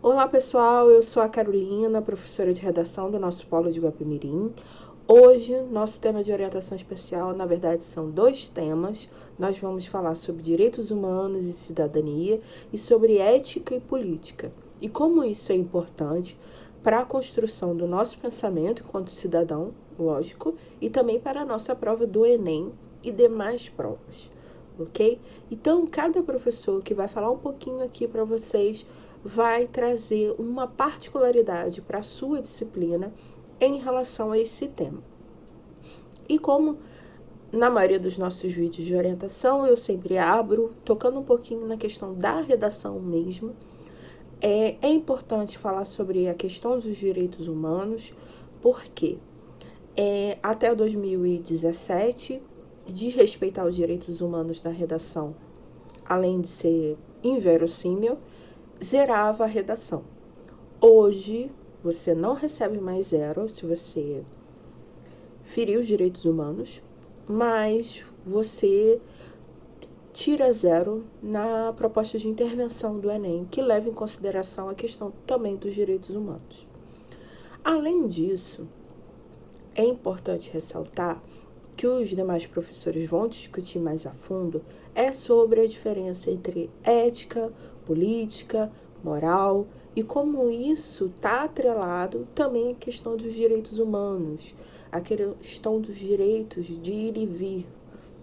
Olá pessoal, eu sou a Carolina, professora de redação do nosso Polo de Guapimirim. Hoje, nosso tema de orientação especial, na verdade, são dois temas. Nós vamos falar sobre direitos humanos e cidadania e sobre ética e política. E como isso é importante para a construção do nosso pensamento enquanto cidadão, lógico, e também para a nossa prova do Enem e demais provas, ok? Então, cada professor que vai falar um pouquinho aqui para vocês vai trazer uma particularidade para a sua disciplina em relação a esse tema. E como na maioria dos nossos vídeos de orientação eu sempre abro, tocando um pouquinho na questão da redação mesmo, é importante falar sobre a questão dos direitos humanos, porque até 2017, desrespeitar os direitos humanos na redação, além de ser inverossímil, zerava a redação. Hoje, você não recebe mais zero se você ferir os direitos humanos, mas você tira zero na proposta de intervenção do Enem, que leva em consideração a questão também dos direitos humanos. Além disso, é importante ressaltar que os demais professores vão discutir mais a fundo sobre a diferença entre ética, política, moral e como isso está atrelado também à questão dos direitos humanos, a questão dos direitos de ir e vir,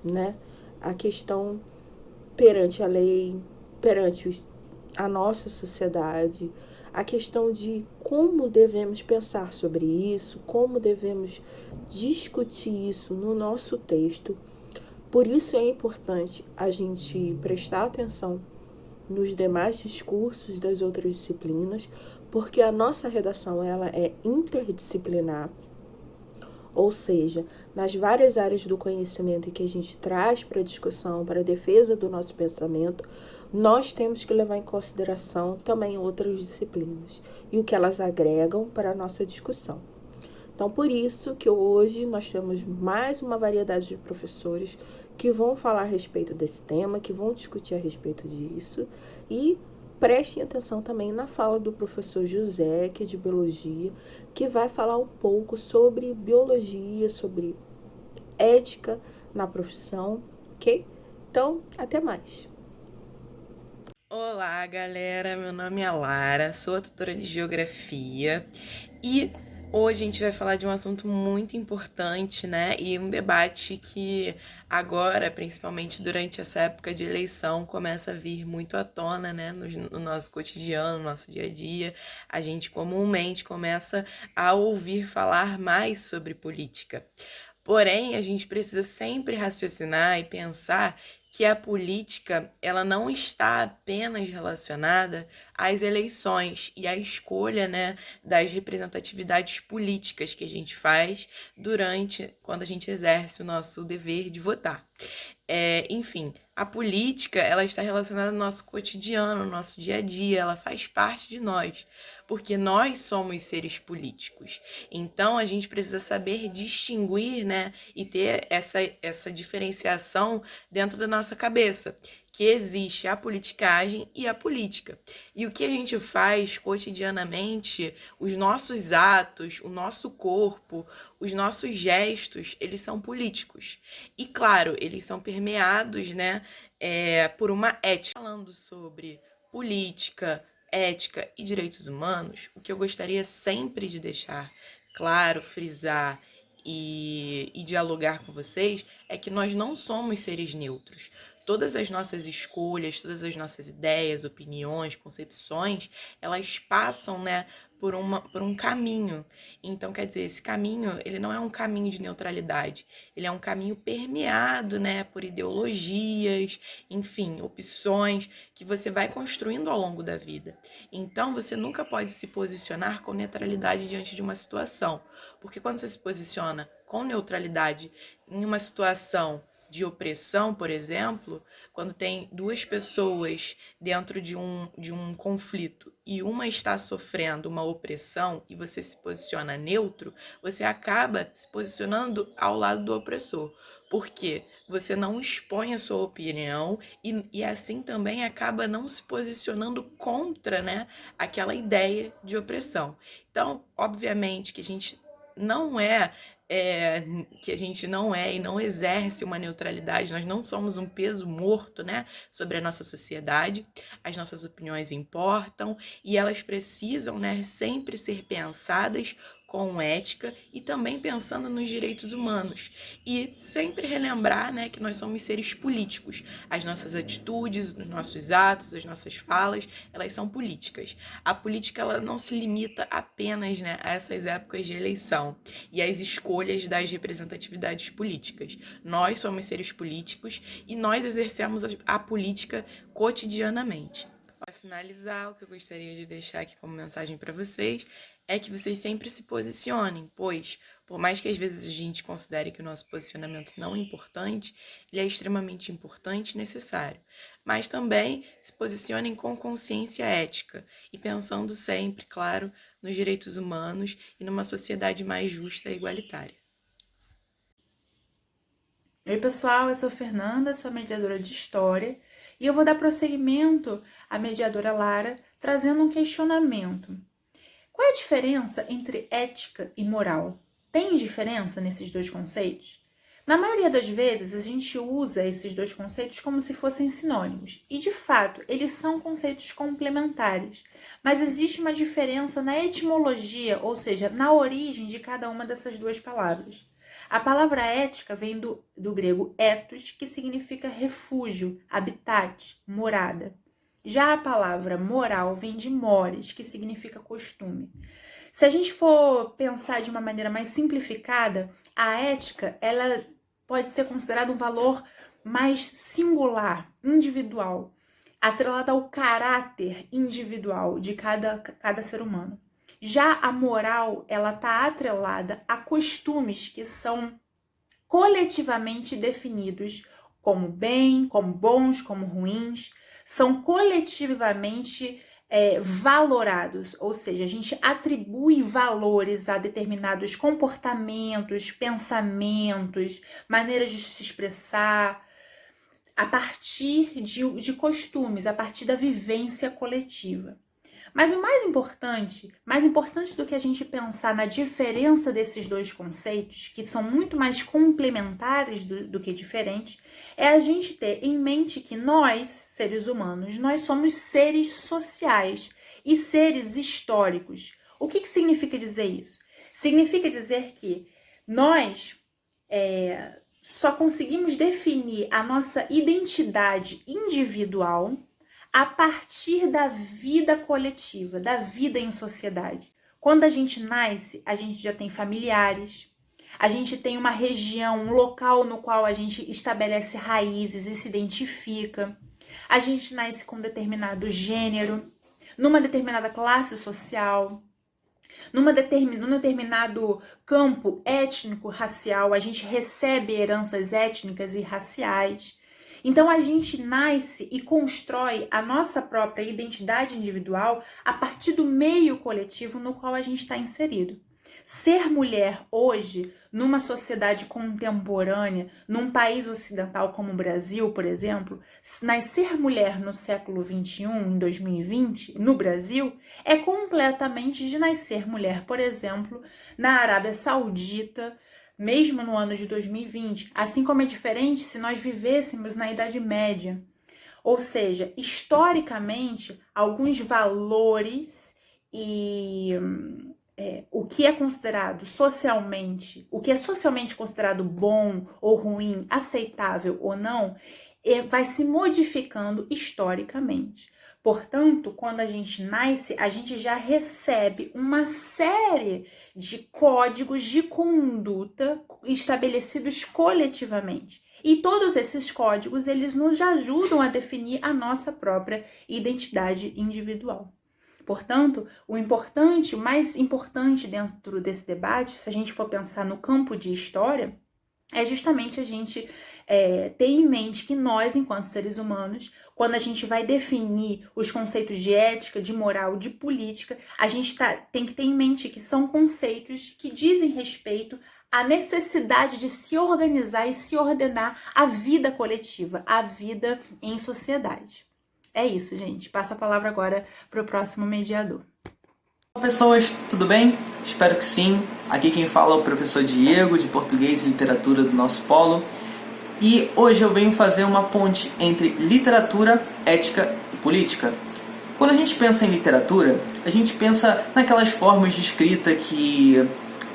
né? A questão perante a lei, perante a nossa sociedade, a questão de como devemos pensar sobre isso, como devemos discutir isso no nosso texto. Por isso é importante a gente prestar atenção nos demais discursos das outras disciplinas, porque a nossa redação ela é interdisciplinar, ou seja, nas várias áreas do conhecimento que a gente traz para a discussão, para a defesa do nosso pensamento, nós temos que levar em consideração também outras disciplinas e o que elas agregam para a nossa discussão. Então, por isso que hoje nós temos mais uma variedade de professores que vão falar a respeito desse tema, que vão discutir a respeito disso, e prestem atenção também na fala do professor José, que é de biologia, que vai falar um pouco sobre biologia, sobre ética na profissão, ok? Então, até mais. Olá, galera. Meu nome é Lara, sou a tutora de Geografia e hoje a gente vai falar de um assunto muito importante, né? E um debate que agora, principalmente durante essa época de eleição, começa a vir muito à tona, né? No nosso cotidiano, no nosso dia a dia. A gente comumente começa a ouvir falar mais sobre política. Porém, a gente precisa sempre raciocinar e pensar que a política ela não está apenas relacionada às eleições e à escolha, né, das representatividades políticas que a gente faz quando a gente exerce o nosso dever de votar. Enfim, a política ela está relacionada ao nosso cotidiano, ao nosso dia a dia, ela faz parte de nós, porque nós somos seres políticos. Então a gente precisa saber distinguir, né, e ter essa diferenciação dentro da nossa cabeça, que existe a politicagem e a política. E o que a gente faz cotidianamente, os nossos atos, o nosso corpo, os nossos gestos, eles são políticos. E claro, eles são permeados, né, por uma ética. Falando sobre política, ética e direitos humanos, o que eu gostaria sempre de deixar claro, frisar e dialogar com vocês é que nós não somos seres neutros. Todas as nossas escolhas, todas as nossas ideias, opiniões, concepções, elas passam, né, por um caminho. Então, quer dizer, esse caminho, ele não é um caminho de neutralidade, ele é um caminho permeado, né, por ideologias, enfim, opções que você vai construindo ao longo da vida. Então, você nunca pode se posicionar com neutralidade diante de uma situação, porque quando você se posiciona com neutralidade em uma situação de opressão, por exemplo, quando tem duas pessoas dentro de um conflito e uma está sofrendo uma opressão e você se posiciona neutro, você acaba se posicionando ao lado do opressor. Porque você não expõe a sua opinião e assim também acaba não se posicionando contra, né, aquela ideia de opressão. Então, obviamente que a gente não é, que a gente não é e não exerce uma neutralidade, nós não somos um peso morto, né, sobre a nossa sociedade, as nossas opiniões importam e elas precisam, né, sempre ser pensadas com ética e também pensando nos direitos humanos. E sempre relembrar, né, que nós somos seres políticos. As nossas atitudes, os nossos atos, as nossas falas, elas são políticas. A política ela não se limita apenas, né, a essas épocas de eleição e às escolhas das representatividades políticas. Nós somos seres políticos e nós exercemos a política cotidianamente. Para finalizar, o que eu gostaria de deixar aqui como mensagem para vocês é que vocês sempre se posicionem, pois, por mais que às vezes a gente considere que o nosso posicionamento não é importante, ele é extremamente importante e necessário. Mas também se posicionem com consciência ética e pensando sempre, claro, nos direitos humanos e numa sociedade mais justa e igualitária. Oi, pessoal, eu sou Fernanda, sou mediadora de história e eu vou dar prosseguimento à mediadora Lara, trazendo um questionamento. Qual é a diferença entre ética e moral? Tem diferença nesses dois conceitos? Na maioria das vezes, a gente usa esses dois conceitos como se fossem sinônimos, e de fato, eles são conceitos complementares, mas existe uma diferença na etimologia, ou seja, na origem de cada uma dessas duas palavras. A palavra ética vem do grego ethos, que significa refúgio, habitat, morada. Já a palavra moral vem de mores, que significa costume. Se a gente for pensar de uma maneira mais simplificada, a ética ela pode ser considerada um valor mais singular, individual, atrelada ao caráter individual de cada ser humano. Já a moral, ela está atrelada a costumes que são coletivamente definidos como bem, como bons, como ruins, são coletivamente valorados, ou seja, a gente atribui valores a determinados comportamentos, pensamentos, maneiras de se expressar, a partir de costumes, a partir da vivência coletiva. Mas o mais importante do que a gente pensar na diferença desses dois conceitos, que são muito mais complementares do que diferentes, é a gente ter em mente que nós, seres humanos, nós somos seres sociais e seres históricos. O que significa dizer isso? Significa dizer que nós só conseguimos definir a nossa identidade individual a partir da vida coletiva, da vida em sociedade. Quando a gente nasce, a gente já tem familiares, a gente tem uma região, um local no qual a gente estabelece raízes e se identifica. A gente nasce com determinado gênero, numa determinada classe social, num determinado campo étnico, racial, a gente recebe heranças étnicas e raciais. Então a gente nasce e constrói a nossa própria identidade individual a partir do meio coletivo no qual a gente está inserido. Ser mulher hoje, numa sociedade contemporânea, num país ocidental como o Brasil, por exemplo, nascer mulher no século XXI, em 2020, no Brasil, é completamente de nascer mulher, por exemplo, na Arábia Saudita, mesmo no ano de 2020, assim como é diferente se nós vivêssemos na Idade Média. Ou seja, historicamente, alguns valores e o que é considerado socialmente, o que é socialmente considerado bom ou ruim, aceitável ou não, vai se modificando historicamente. Portanto, quando a gente nasce, a gente já recebe uma série de códigos de conduta estabelecidos coletivamente. E todos esses códigos, eles nos ajudam a definir a nossa própria identidade individual. Portanto, o mais importante dentro desse debate, se a gente for pensar no campo de história, é justamente a gente ter em mente que nós, enquanto seres humanos, quando a gente vai definir os conceitos de ética, de moral, de política, a gente tem que ter em mente que são conceitos que dizem respeito à necessidade de se organizar e se ordenar a vida coletiva, a vida em sociedade. É isso, gente. Passa a palavra agora para o próximo mediador. Olá, pessoas, tudo bem? Espero que sim. Aqui quem fala é o professor Diego, de Português e Literatura do nosso polo. E hoje eu venho fazer uma ponte entre literatura, ética e política. Quando a gente pensa em literatura, a gente pensa naquelas formas de escrita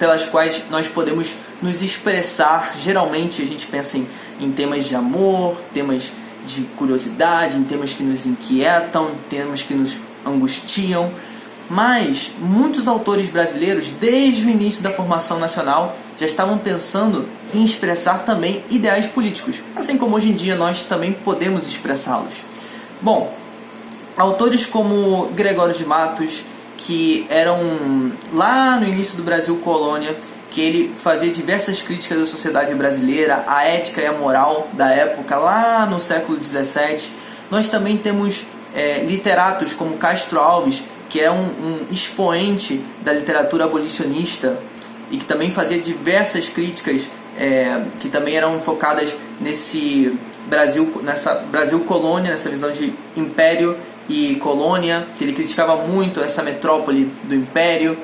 pelas quais nós podemos nos expressar. Geralmente a gente pensa em temas de amor, temas de curiosidade, em temas que nos inquietam, temas que nos angustiam. Mas muitos autores brasileiros, desde o início da formação nacional, já estavam pensando em expressar também ideais políticos, assim como hoje em dia nós também podemos expressá-los. Bom, autores como Gregório de Matos, que eram lá no início do Brasil colônia, que ele fazia diversas críticas à sociedade brasileira, à ética e à moral da época, lá no século XVII. Nós também temos literatos como Castro Alves, que é um expoente da literatura abolicionista e que também fazia diversas críticas que também eram focadas nessa Brasil colônia, nessa visão de império e colônia, que ele criticava muito essa metrópole do império.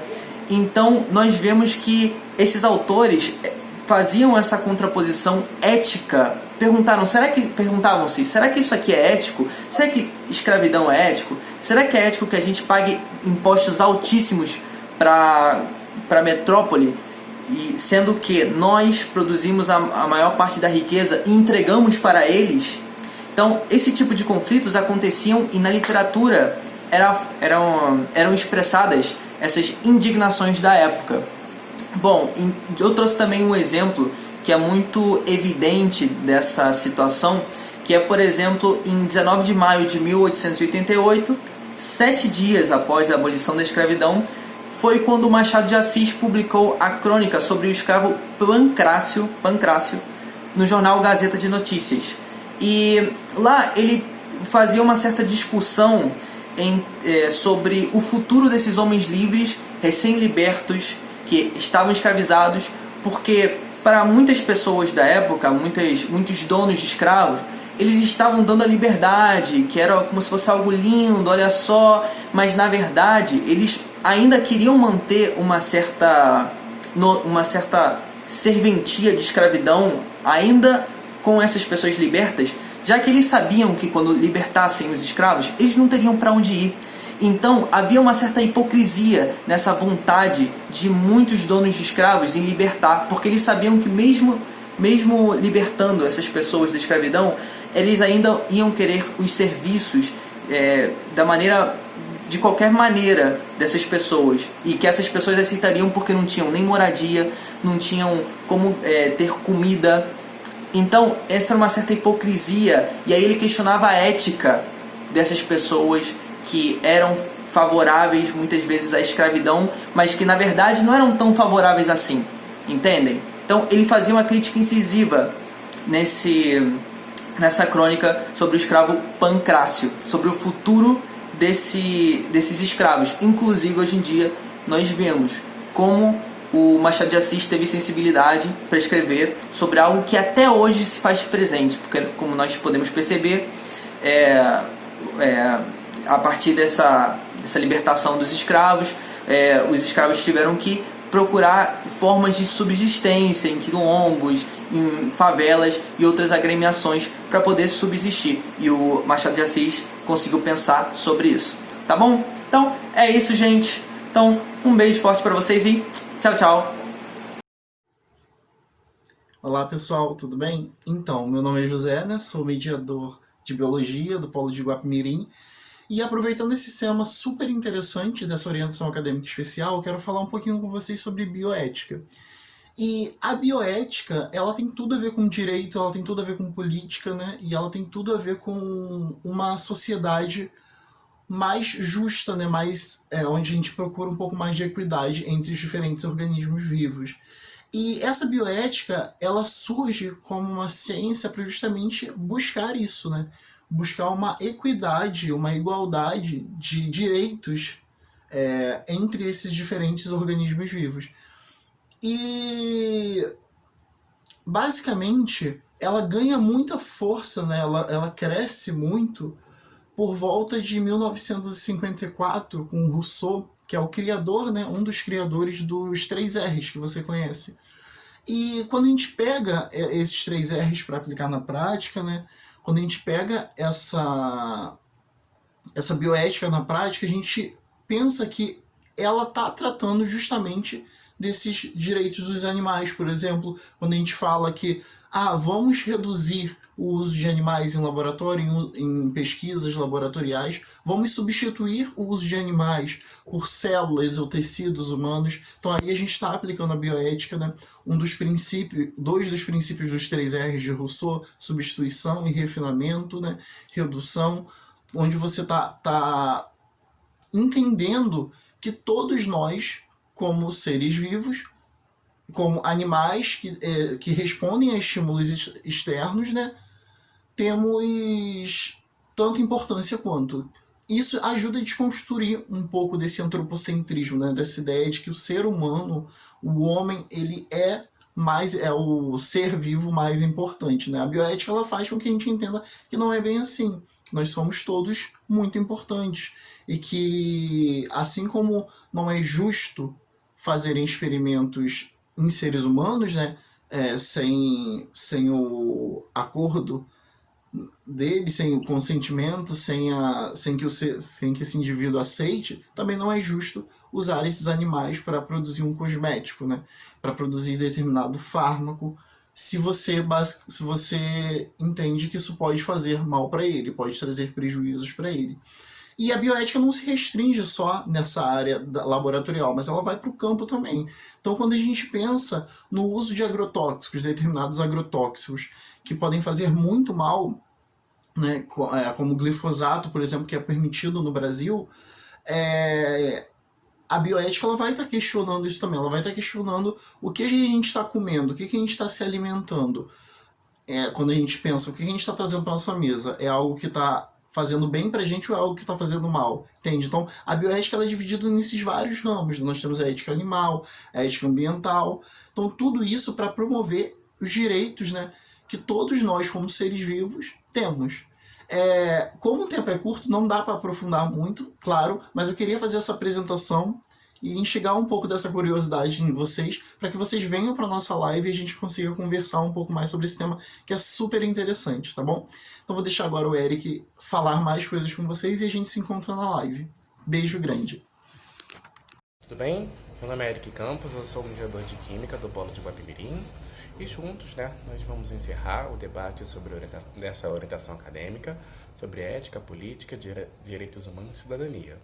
Então nós vemos que esses autores faziam essa contraposição ética. Perguntavam-se, será que isso aqui é ético? Será que escravidão é ético? Será que é ético que a gente pague impostos altíssimos para a metrópole, e sendo que nós produzimos a maior parte da riqueza e entregamos para eles? Então, esse tipo de conflitos aconteciam e na literatura eram expressadas essas indignações da época. Bom, eu trouxe também um exemplo que é muito evidente dessa situação, que é, por exemplo, em 19 de maio de 1888, 7 dias após a abolição da escravidão, foi quando Machado de Assis publicou a crônica sobre o escravo Pancrácio no jornal Gazeta de Notícias. E lá ele fazia uma certa discussão sobre o futuro desses homens livres, recém-libertos, que estavam escravizados, porque para muitas pessoas da época, muitos donos de escravos, eles estavam dando a liberdade, que era como se fosse algo lindo, olha só, mas na verdade eles ainda queriam manter uma certa serventia de escravidão, ainda com essas pessoas libertas, já que eles sabiam que quando libertassem os escravos, eles não teriam para onde ir. Então havia uma certa hipocrisia nessa vontade de muitos donos de escravos em libertar, porque eles sabiam que mesmo libertando essas pessoas da escravidão, eles ainda iam querer os serviços de qualquer maneira dessas pessoas, e que essas pessoas aceitariam porque não tinham nem moradia, não tinham como ter comida. Então essa era uma certa hipocrisia, e aí ele questionava a ética dessas pessoas que eram favoráveis muitas vezes à escravidão, mas que na verdade não eram tão favoráveis assim, entendem? Então ele fazia uma crítica incisiva nessa crônica sobre o escravo Pancrácio, sobre o futuro desses escravos. Inclusive hoje em dia nós vemos como o Machado de Assis teve sensibilidade para escrever sobre algo que até hoje se faz presente, porque como nós podemos perceber, a partir dessa libertação dos escravos, os escravos tiveram que procurar formas de subsistência em quilombos, em favelas e outras agremiações para poder subsistir. E o Machado de Assis conseguiu pensar sobre isso. Tá bom? Então, é isso, gente. Então, um beijo forte para vocês e tchau, tchau. Olá, pessoal, tudo bem? Então, meu nome é José, né? Sou mediador de Biologia do Polo de Guapimirim. E aproveitando esse tema super interessante dessa orientação acadêmica especial, eu quero falar um pouquinho com vocês sobre bioética. E a bioética, ela tem tudo a ver com direito, ela tem tudo a ver com política, né? E ela tem tudo a ver com uma sociedade mais justa, né? Onde a gente procura um pouco mais de equidade entre os diferentes organismos vivos. E essa bioética, ela surge como uma ciência para justamente buscar isso, né? Buscar uma equidade, uma igualdade de direitos entre esses diferentes organismos vivos. E basicamente ela ganha muita força, né? Ela cresce muito por volta de 1954 com Rousseau, que é o criador, né? Um dos criadores dos 3 R's que você conhece. E quando a gente pega esses 3 R's para aplicar na prática, né? Quando a gente pega essa bioética na prática, a gente pensa que ela está tratando justamente desses direitos dos animais. Por exemplo, quando a gente fala que vamos reduzir o uso de animais em laboratório, em pesquisas laboratoriais, vamos substituir o uso de animais por células ou tecidos humanos. Então aí a gente está aplicando a bioética, né? Dois dos princípios dos 3 R's de Rousseau, substituição e refinamento, né? Redução, onde você tá entendendo que todos nós, como seres vivos, como animais que respondem a estímulos externos, né, temos tanta importância quanto. Isso ajuda a desconstruir um pouco desse antropocentrismo, né, dessa ideia de que o ser humano, o homem, ele é o ser vivo mais importante, né? A bioética ela faz com que a gente entenda que não é bem assim. Nós somos todos muito importantes e que, assim como não é justo fazerem experimentos em seres humanos, né, sem o acordo dele, sem o consentimento, sem que esse indivíduo aceite, também não é justo usar esses animais para produzir um cosmético, né, para produzir determinado fármaco, se você entende que isso pode fazer mal para ele, pode trazer prejuízos para ele. E a bioética não se restringe só nessa área laboratorial, mas ela vai para o campo também. Então, quando a gente pensa no uso de agrotóxicos, determinados agrotóxicos, que podem fazer muito mal, né, como o glifosato, por exemplo, que é permitido no Brasil, a bioética ela vai estar questionando isso também. Ela vai estar questionando o que a gente está comendo, o que a gente está se alimentando. Quando a gente pensa o que a gente está trazendo para nossa mesa, é algo que está fazendo bem pra gente ou é algo que está fazendo mal, entende? Então, a bioética ela é dividida nesses vários ramos. Nós temos a ética animal, a ética ambiental. Então, tudo isso para promover os direitos, né, que todos nós, como seres vivos, temos. Como o tempo é curto, não dá para aprofundar muito, claro, mas eu queria fazer essa apresentação e instigar um pouco dessa curiosidade em vocês, para que vocês venham para nossa live e a gente consiga conversar um pouco mais sobre esse tema, que é super interessante, tá bom? Então vou deixar agora o Eric falar mais coisas com vocês e a gente se encontra na live. Beijo grande. Tudo bem? Meu nome é Eric Campos, eu sou mediador de Química do Polo de Guapimirim e juntos, nós vamos encerrar o debate sobre essa orientação acadêmica, sobre ética, política, direitos humanos e cidadania.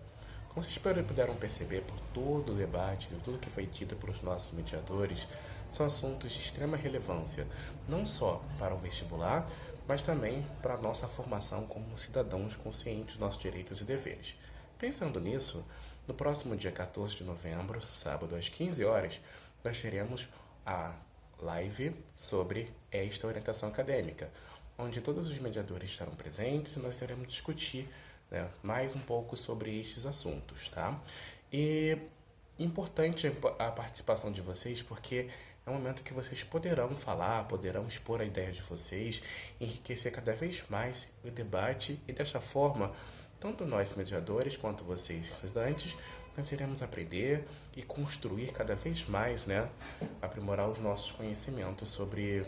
Como vocês puderam perceber por todo o debate, por tudo que foi dito pelos nossos mediadores, são assuntos de extrema relevância, não só para o vestibular, mas também para a nossa formação como cidadãos conscientes dos nossos direitos e deveres. Pensando nisso, no próximo dia 14 de novembro, sábado às 15 horas, nós teremos a live sobre esta orientação acadêmica, onde todos os mediadores estarão presentes e nós iremos discutir mais um pouco sobre estes assuntos, tá? E importante a participação de vocês, porque é um momento que vocês poderão falar, poderão expor a ideia de vocês, enriquecer cada vez mais o debate e desta forma, tanto nós mediadores quanto vocês estudantes, nós iremos aprender e construir cada vez mais, aprimorar os nossos conhecimentos sobre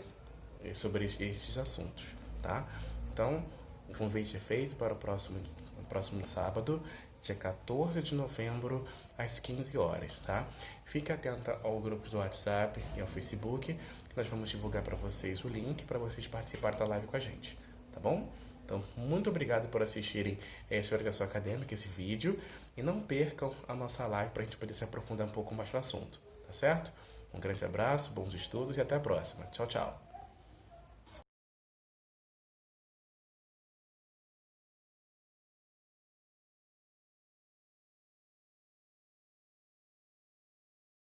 estes assuntos, tá? Então, o convite é feito para o próximo sábado, dia 14 de novembro, às 15 horas, tá? Fique atenta ao grupo do WhatsApp e ao Facebook, que nós vamos divulgar para vocês o link para vocês participarem da live com a gente, tá bom? Então, muito obrigado por assistirem essa orientação acadêmica, esse vídeo, e não percam a nossa live para a gente poder se aprofundar um pouco mais no assunto, tá certo? Um grande abraço, bons estudos e até a próxima. Tchau, tchau!